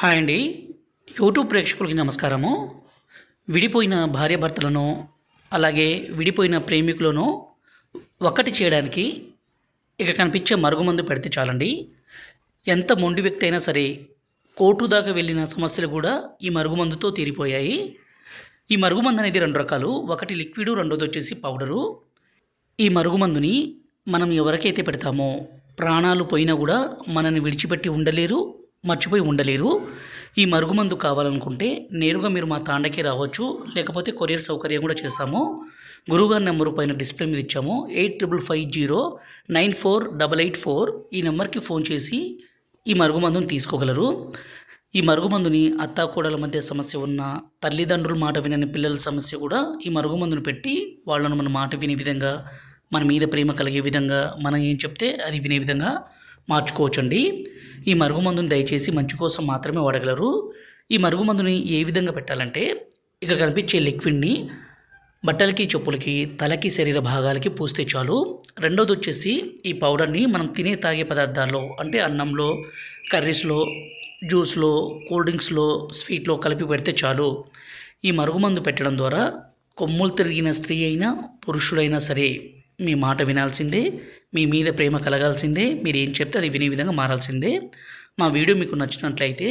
Hi అండి. YouTube ప్రేక్షకులకి నమస్కారము. విడిపోయిన భార్యాభర్తలను, అలాగే విడిపోయిన ప్రేమికులను ఒక్కటి చేయడానికి ఇక కనిపించే మరుగుమందు పెడితే చాలండి. ఎంత మొండి వ్యక్తి అయినా సరే కోర్టు దాకా వెళ్ళిన సమస్యలు కూడా ఈ మరుగుమందుతో తీరిపోయాయి. ఈ మరుగుమందు అనేది 2 రకాలు. ఒకటి లిక్విడు, రెండోదొచ్చేసి పౌడరు. ఈ మరుగుమందుని మనం ఎవరికైతే పెడతామో ప్రాణాలు పోయినా కూడా మనల్ని విడిచిపెట్టి ఉండలేరు, మర్చిపోయి ఉండలేరు. ఈ మరుగుమందు కావాలనుకుంటే నేరుగా మీరు మా తాండకి రావచ్చు, లేకపోతే కొరియర్ సౌకర్యం కూడా చేస్తాము. గురువుగారి నెంబరు పైన డిస్ప్లే మీద ఇచ్చాము. 8550948884 ఈ నెంబర్కి ఫోన్ చేసి ఈ మరుగుమందుని తీసుకోగలరు. ఈ మరుగుమందుని అత్తాకోడల మధ్య సమస్య ఉన్న, తల్లిదండ్రుల మాట వినని పిల్లల సమస్య కూడా ఈ మరుగుమందుని పెట్టి వాళ్ళను మన మాట వినే విధంగా, మన మీద ప్రేమ కలిగే విధంగా, మనం ఏం చెప్తే అది వినే విధంగా మార్చుకోవచ్చండి. ఈ మరుగుమందుని దయచేసి మంచి కోసం మాత్రమే వాడగలరు. ఈ మరుగుమందుని ఏ విధంగా పెట్టాలంటే, ఇక్కడ కనిపించే లిక్విడ్ని బట్టలకి, చెప్పులకి, తలకి, శరీర భాగాలకి పూస్తే చాలు. రెండోది వచ్చేసి ఈ పౌడర్ని మనం తినే తాగే పదార్థాల్లో అంటే అన్నంలో, కర్రీస్లో, జ్యూస్లో, కూల్ డ్రింక్స్లో, స్వీట్లో కలిపి పెడితే చాలు. ఈ మరుగుమందు పెట్టడం ద్వారా కొమ్ములు తిరిగిన స్త్రీ అయినా, పురుషుడైనా సరే మీ మాట వినాల్సిందే, మీ మీద ప్రేమ కలగాల్సిందే, మీరు ఏం చెప్తే అది వినే విధంగా మారాల్సిందే. మా వీడియో మీకు నచ్చినట్లయితే